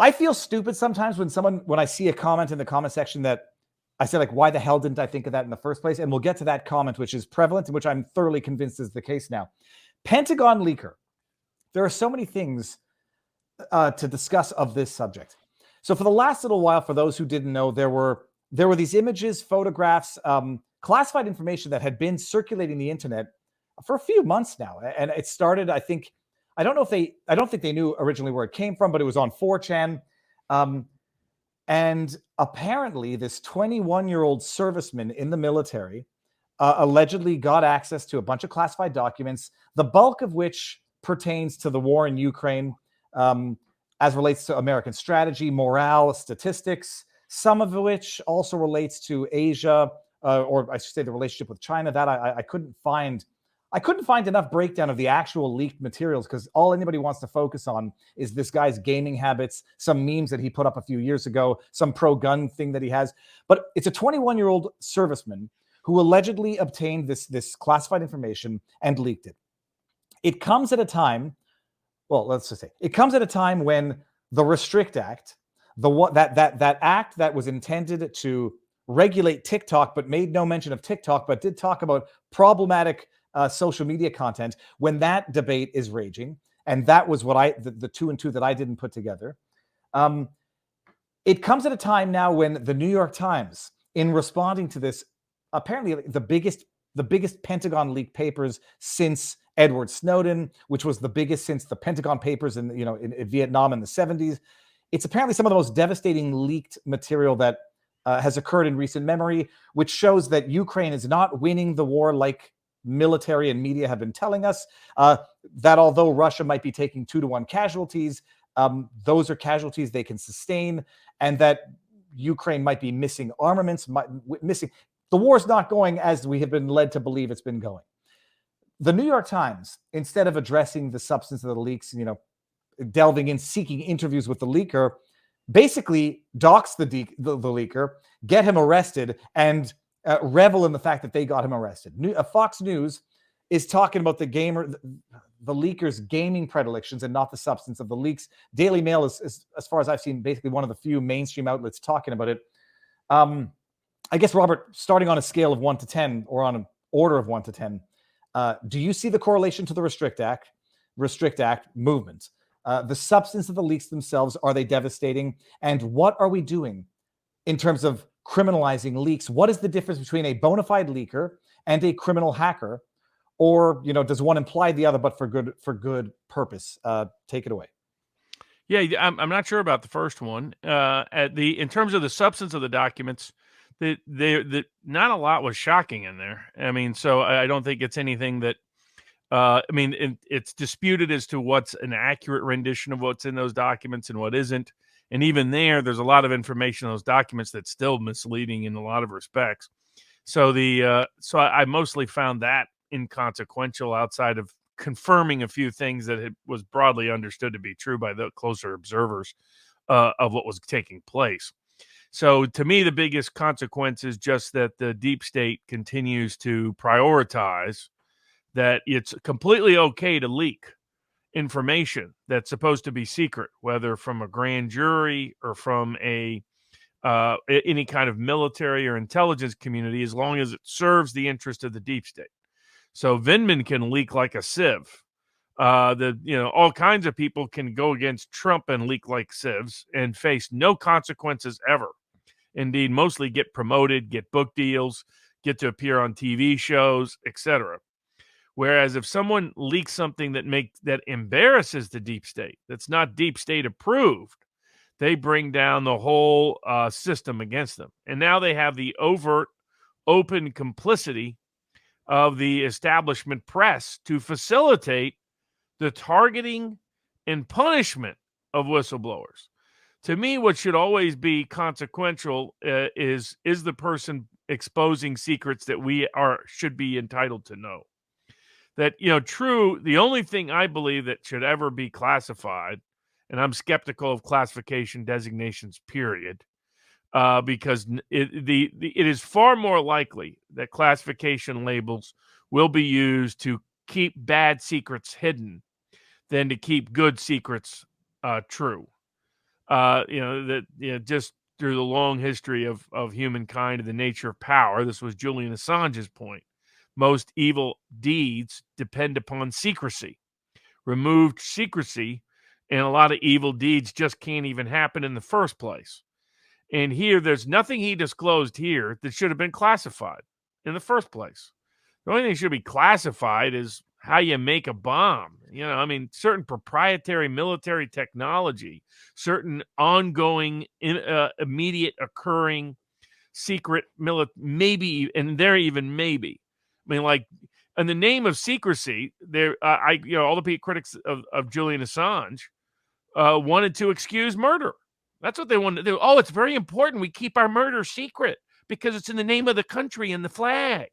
I feel stupid sometimes when I see a comment in the comment section that I say, like, why the hell didn't I think of that in the first place? And we'll get to that comment, which is prevalent and which I'm thoroughly convinced is the case now. Pentagon leaker. There are so many things to discuss of this subject. So for the last little while, for those who didn't know, there were these images, photographs, classified information that had been circulating the internet for a few months now. And it started, I don't think they knew originally where it came from, but it was on 4chan. And apparently this 21-year-old serviceman in the military allegedly got access to a bunch of classified documents, the bulk of which pertains to the war in Ukraine, as relates to American strategy, morale, statistics, some of which also relates to Asia, or I should say the relationship with China. That I couldn't find enough breakdown of the actual leaked materials, because all anybody wants to focus on is this guy's gaming habits, some memes that he put up a few years ago, some pro-gun thing that he has. But it's a 21-year-old serviceman who allegedly obtained this classified information and leaked it. It comes at a time, it comes at a time when the Restrict Act, that act that was intended to regulate TikTok, but made no mention of TikTok, but did talk about problematic social media content, when that debate is raging. And that was what the two and two that I didn't put together. It comes at a time now when the New York Times, in responding to this, apparently the biggest Pentagon leaked papers since Edward Snowden, which was the biggest since the Pentagon papers in Vietnam in the 70s. It's apparently some of the most devastating leaked material that has occurred in recent memory, which shows that Ukraine is not winning the war like military and media have been telling us, that although Russia might be taking 2-to-1 casualties, those are casualties they can sustain, and that Ukraine might be missing armaments, the war's not going as we have been led to believe it's been going. The New York Times, instead of addressing the substance of the leaks, delving in, seeking interviews with the leaker, basically docks the leaker, get him arrested, and revel in the fact that they got him arrested. Fox News is talking about the leaker's gaming predilections and not the substance of the leaks. Daily Mail is, as far as I've seen, basically one of the few mainstream outlets talking about it. I guess, Robert, starting on a scale of 1 to 10, or on an order of 1 to 10, do you see the correlation to the Restrict Act movement? The substance of the leaks themselves, are they devastating? And what are we doing in terms of criminalizing leaks? What is the difference between a bona fide leaker and a criminal hacker? Or, does one imply the other, but for good purpose? Take it away. Yeah, I'm not sure about the first one. In terms of the substance of the documents, not a lot was shocking in there. I mean, so I don't think it's anything that, it's disputed as to what's an accurate rendition of what's in those documents and what isn't. And even there's a lot of information in those documents that's still misleading in a lot of respects. So I mostly found that inconsequential, outside of confirming a few things that was broadly understood to be true by the closer observers of what was taking place. So to me, the biggest consequence is just that the deep state continues to prioritize that it's completely okay to leak information that's supposed to be secret, whether from a grand jury or from any kind of military or intelligence community, as long as it serves the interest of the deep state. So Vindman can leak like a sieve. All kinds of people can go against Trump and leak like sieves and face no consequences ever. Indeed, mostly get promoted, get book deals, get to appear on TV shows, etc. Whereas if someone leaks something that embarrasses the deep state, that's not deep state approved, they bring down the whole system against them. And now they have the overt, open complicity of the establishment press to facilitate the targeting and punishment of whistleblowers. To me, what should always be consequential is the person exposing secrets that should be entitled to know. That, the only thing I believe that should ever be classified, and I'm skeptical of classification designations, period, because it is far more likely that classification labels will be used to keep bad secrets hidden than to keep good secrets true. Just through the long history of humankind and the nature of power, this was Julian Assange's point. Most evil deeds depend upon secrecy. Removed secrecy, and a lot of evil deeds just can't even happen in the first place. And here, there's nothing he disclosed here that should have been classified in the first place. The only thing that should be classified is how you make a bomb. Certain proprietary military technology, certain ongoing, immediate occurring secret maybe, and there even maybe. In the name of secrecy, all the critics of Julian Assange wanted to excuse murder. That's what they wanted to do. Oh, it's very important we keep our murder secret because it's in the name of the country and the flag.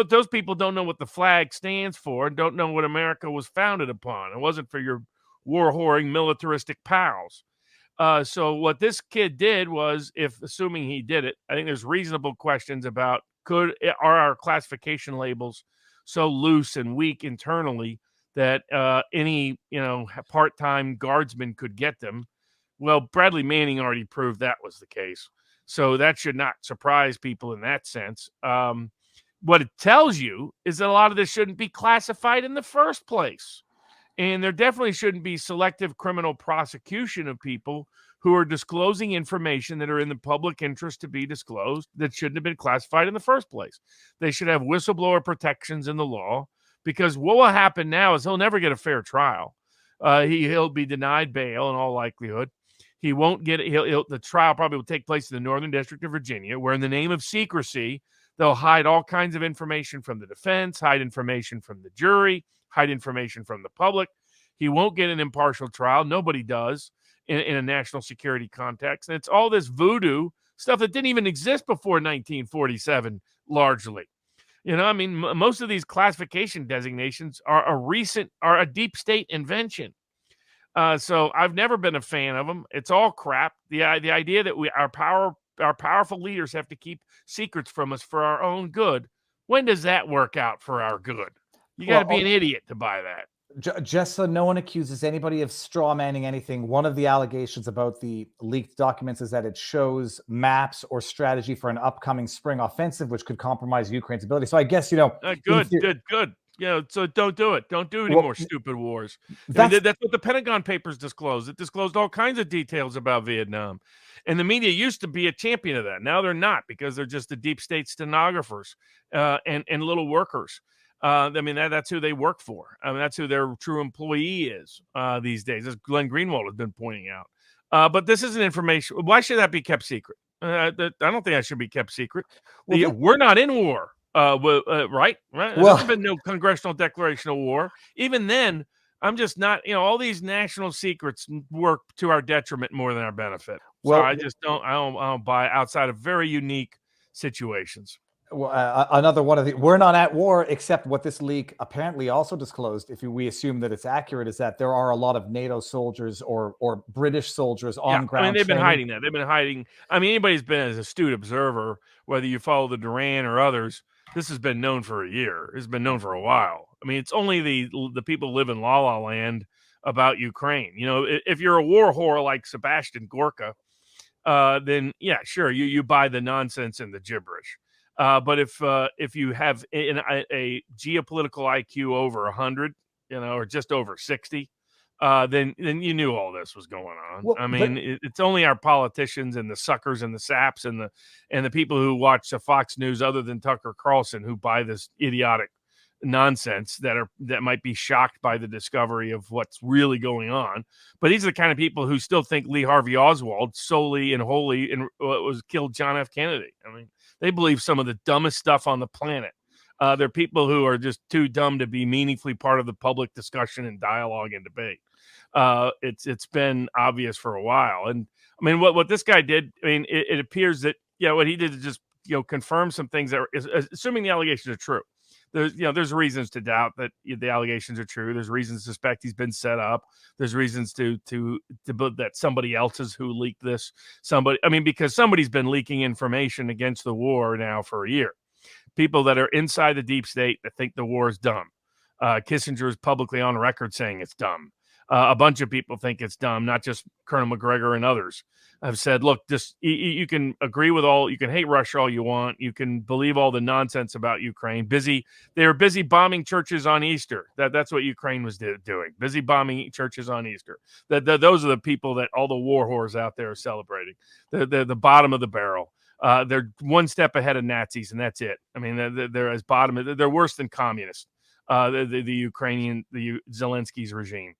Those people don't know what the flag stands for and don't know what America was founded upon. It wasn't for your war-whoring militaristic pals. So what this kid did was, assuming he did it, I think there's reasonable questions about are our classification labels so loose and weak internally that any part-time guardsman could get them. Well, Bradley Manning already proved that was the case, so that should not surprise people in that sense. What it tells you is that a lot of this shouldn't be classified in the first place. And there definitely shouldn't be selective criminal prosecution of people who are disclosing information that are in the public interest to be disclosed that shouldn't have been classified in the first place. They should have whistleblower protections in the law, because what will happen now is he'll never get a fair trial. He'll be denied bail in all likelihood. He won't get it. The trial probably will take place in the Northern District of Virginia, where in the name of secrecy, they'll hide all kinds of information from the defense, hide information from the jury, hide information from the public. He won't get an impartial trial. Nobody does in a national security context. And it's all this voodoo stuff that didn't even exist before 1947, largely. Most of these classification designations are a deep state invention. So I've never been a fan of them. It's all crap. The idea that our powerful leaders have to keep secrets from us for our own good. When does that work out for our good? You got to be an idiot to buy that. Just so no one accuses anybody of straw manning anything, one of the allegations about the leaked documents is that it shows maps or strategy for an upcoming spring offensive, which could compromise Ukraine's ability. So I guess, Good. So don't do it. Don't do any more stupid wars. That's what the Pentagon papers disclosed. It disclosed all kinds of details about Vietnam. And the media used to be a champion of that. Now they're not, because they're just the deep state stenographers and little workers. That's who they work for. That's who their true employee is these days, as Glenn Greenwald has been pointing out. But this isn't information. Why should that be kept secret? I don't think that should be kept secret. We're not in war. Right? There's been no congressional declaration of war. Even then, I'm just not, all these national secrets work to our detriment more than our benefit. So I don't buy outside of very unique situations. Well, another one of we're not at war, except what this leak apparently also disclosed, if we assume that it's accurate, is that there are a lot of NATO soldiers or British soldiers on ground. They've been hiding that. They've been hiding. Anybody's been as an astute observer, whether you follow the Duran or others, this has been known for a year. It's been known for a while. It's only the people who live in La La Land about Ukraine. If you're a war whore like Sebastian Gorka, then yeah, sure, you buy the nonsense and the gibberish. But if you have a geopolitical IQ over 100, or just over 60, then you knew all this was going on. It's only our politicians and the suckers and the saps and the people who watch the Fox News other than Tucker Carlson who buy this idiotic nonsense that might be shocked by the discovery of what's really going on. But these are the kind of people who still think Lee Harvey Oswald solely and wholly was killed John F. Kennedy. They believe some of the dumbest stuff on the planet. They're people who are just too dumb to be meaningfully part of the public discussion and dialogue and debate. It's been obvious for a while. And what this guy did, it appears that, what he did is just, confirm some things that are, assuming the allegations are true. There's reasons to doubt that the allegations are true. There's reasons to suspect he's been set up. There's reasons to believe that somebody else is who leaked this. Because somebody's been leaking information against the war now for a year. People that are inside the deep state that think the war is dumb. Kissinger is publicly on record saying it's dumb. A bunch of people think it's dumb, not just Colonel McGregor and others have said, look, just you can agree with you can hate Russia all you want. You can believe all the nonsense about Ukraine. They were busy bombing churches on Easter. That's what Ukraine was doing. Busy bombing churches on Easter. Those are the people that all the war whores out there are celebrating. They're the bottom of the barrel. They're one step ahead of Nazis, and that's it. I mean, they're as bottom. They're worse than communists. The Zelensky's regime.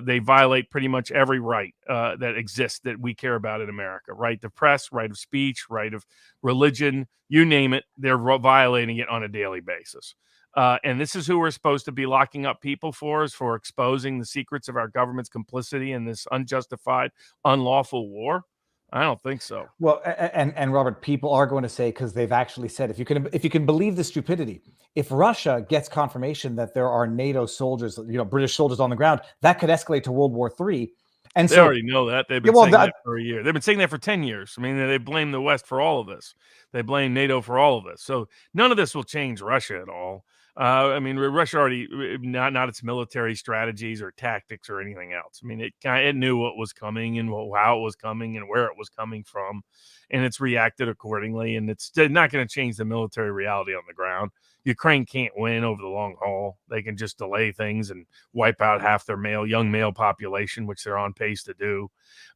They violate pretty much every right that exists that we care about in America. Right to press, right of speech, right of religion, you name it, they're violating it on a daily basis. And this is who we're supposed to be locking up people for exposing the secrets of our government's complicity in this unjustified, unlawful war? I don't think so. Well, and Robert, people are going to say, because they've actually said, if you can believe the stupidity, if Russia gets confirmation that there are NATO soldiers, British soldiers on the ground, that could escalate to World War III. And they already know that. They've been saying that for a year. They've been saying that for 10 years. I mean, they blame the West for all of this. They blame NATO for all of this. So none of this will change Russia at all. I mean, Russia already not its military strategies or tactics or anything else. I mean, it knew what was coming and how it was coming and where it was coming from, and it's reacted accordingly. And it's not going to change the military reality on the ground. Ukraine can't win over the long haul. They can just delay things and wipe out half their young male population, which they're on pace to do.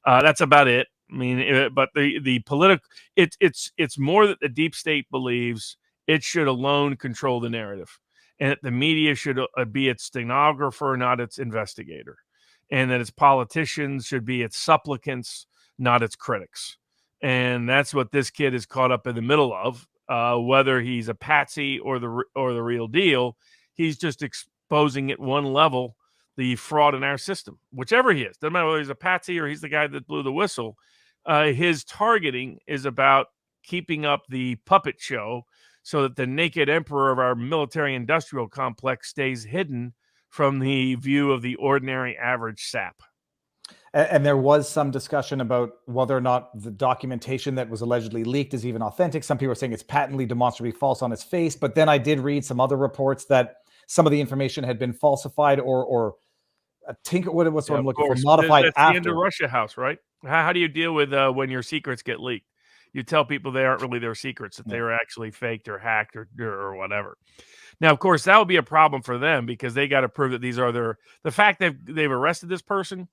That's about it. I mean, but the political, it's more that the deep state believes it should alone control the narrative, and that the media should be its stenographer, not its investigator, and that its politicians should be its supplicants, not its critics. And that's what this kid is caught up in the middle of. Whether he's a patsy or the real deal, he's just exposing at one level the fraud in our system, whichever he is. Doesn't matter whether he's a patsy or he's the guy that blew the whistle. His targeting is about keeping up the puppet show so that the naked emperor of our military-industrial complex stays hidden from the view of the ordinary average sap. And there was some discussion about whether or not the documentation that was allegedly leaked is even authentic. Some people are saying it's patently demonstrably false on its face. But then I did read some other reports that some of the information had been falsified or what's what I'm looking for, modified that's after. The end of Russia House, right? How do you deal with when your secrets get leaked? You tell people they aren't really their secrets, that they were actually faked or hacked or whatever. Now, of course, that would be a problem for them because they got to prove that these are the fact that they've arrested this person,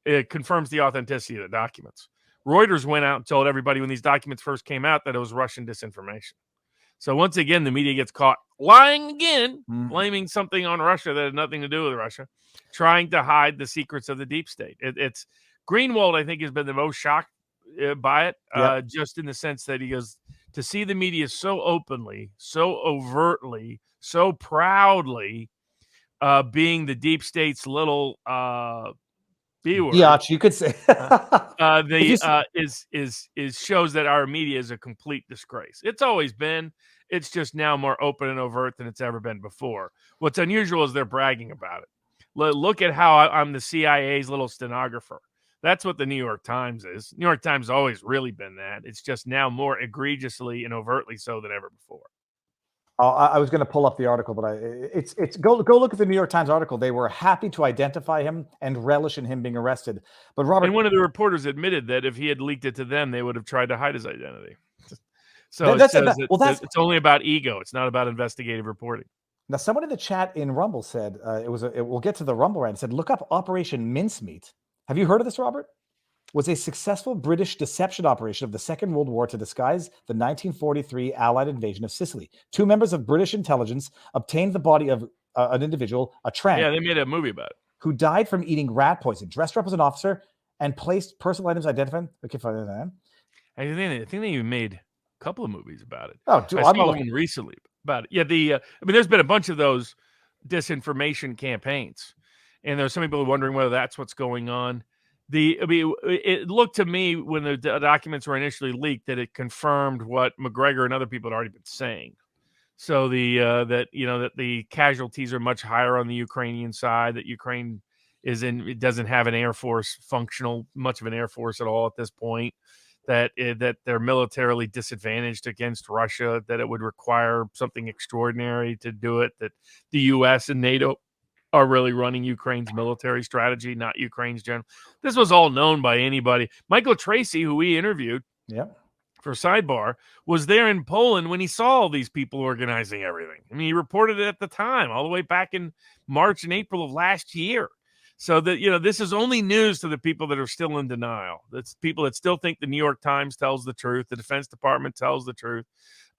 it confirms the authenticity of the documents. Reuters went out and told everybody when these documents first came out that it was Russian disinformation. So once again, the media gets caught lying again, blaming something on Russia that had nothing to do with Russia, trying to hide the secrets of the deep state. It's Greenwald, I think, has been the most shocked by it, just in the sense that he goes to see the media so openly, so overtly, so proudly being the deep state's little B word. Biatch, you could say. Is shows that our media is a complete disgrace. It's always been. It's just now more open and overt than it's ever been before. What's unusual is they're bragging about it. Look at how I'm the CIA's little stenographer. That's what the New York Times is. New York Times has always really been that. It's just now more egregiously and overtly so than ever before. I was going to pull up the article, but it's go look at the New York Times article. They were happy to identify him and relish in him being arrested. But Robert, and one of the reporters admitted that if he had leaked it to them, they would have tried to hide his identity. So it's only about ego. It's not about investigative reporting. Now, someone in the chat in Rumble said we'll get to the Rumble rant. Said, look up Operation Mincemeat. Have you heard of this, Robert? Was a successful British deception operation of the Second World War to disguise the 1943 Allied invasion of Sicily. 2 members of British intelligence obtained the body of an individual, a tramp. Yeah, they made a movie about it. Who died from eating rat poison, dressed up as an officer, and placed personal items identifying. I think they even made a couple of movies about it. Oh, dude, I saw one recently about it. Yeah, I mean, there's been a bunch of those disinformation campaigns, and there's some people wondering whether that's what's going on. It looked to me when the documents were initially leaked that it confirmed what McGregor and other people had already been saying. So that the casualties are much higher on the Ukrainian side. That Ukraine it doesn't have an air force much of an air force at all at this point. That they're militarily disadvantaged against Russia. That it would require something extraordinary to do it. That the U.S. and NATO are really running Ukraine's military strategy, not Ukraine's general. This was all known by anybody. Michael Tracy, who we interviewed for Sidebar, was there in Poland when he saw all these people organizing everything. I mean, he reported it at the time, all the way back in March and April of last year. So that, this is only news to the people that are still in denial. That's people that still think the New York Times tells the truth, the Defense Department tells the truth,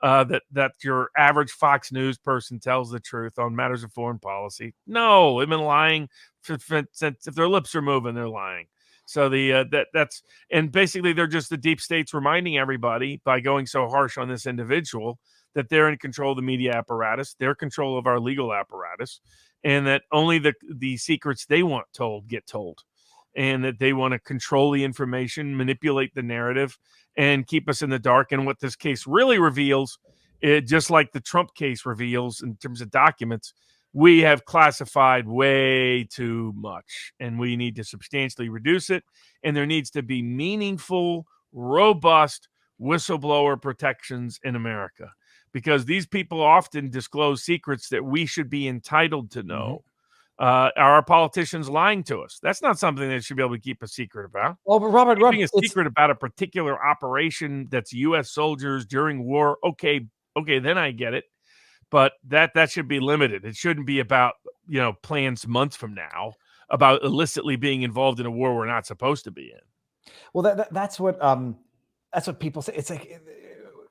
that your average Fox News person tells the truth on matters of foreign policy. No, they've been lying since if their lips are moving, they're lying. So that's and basically they're just the deep states reminding everybody by going so harsh on this individual that they're in control of the media apparatus, they're in control of our legal apparatus, and that only the secrets they want told get told, and that they want to control the information, manipulate the narrative, and keep us in the dark. And what this case really reveals, just like the Trump case reveals in terms of documents, we have classified way too much, and we need to substantially reduce it. And there needs to be meaningful, robust whistleblower protections in America, because these people often disclose secrets that we should be entitled to know. Are our politicians lying to us? That's not something they should be able to keep a secret about. Oh, but Robert, keeping a secret about a particular operation that's U.S. soldiers during war, okay, then I get it. But that should be limited. It shouldn't be about, plans months from now about illicitly being involved in a war we're not supposed to be in. Well, that's what people say. It's like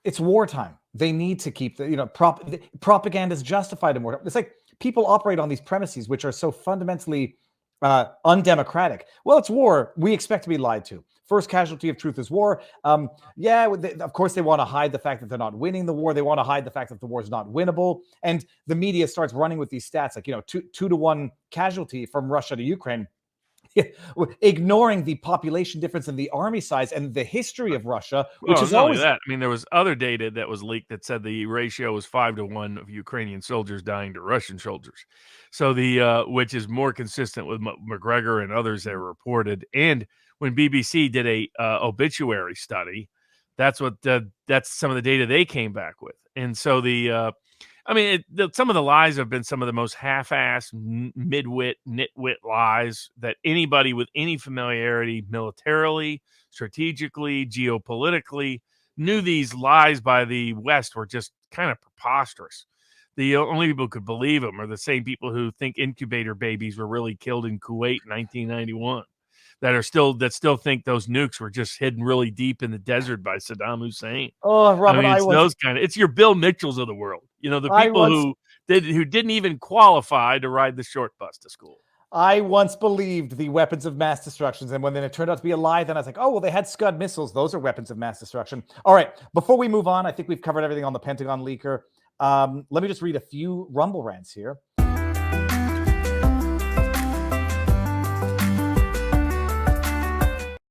it's wartime. They need to keep the propaganda is justified in wartime. It's like people operate on these premises which are so fundamentally undemocratic. Well, it's war. We expect to be lied to. First casualty of truth is war. Of course, they want to hide the fact that they're not winning the war. They want to hide the fact that the war is not winnable. And the media starts running with these stats like, 2-to-1 casualty from Russia to Ukraine, ignoring the population difference in the army size and the history of Russia, which is always that. I mean, there was other data that was leaked that said the ratio was 5-to-1 of Ukrainian soldiers dying to Russian soldiers. So which is more consistent with McGregor and others that reported. And when BBC did a obituary study, that's some of the data they came back with. And so some of the lies have been some of the most half-assed, nitwit lies that anybody with any familiarity militarily, strategically, geopolitically knew these lies by the West were just kind of preposterous. The only people who could believe them are the same people who think incubator babies were really killed in Kuwait in 1991. That still think those nukes were just hidden really deep in the desert by Saddam Hussein. Oh, Robert, it's your Bill Mitchells of the world. The people who didn't even qualify to ride the short bus to school. I once believed the weapons of mass destruction, and when then it turned out to be a lie, then I was like, oh, well, they had Scud missiles. Those are weapons of mass destruction. All right, before we move on, I think we've covered everything on the Pentagon leaker. Let me just read a few Rumble rants here.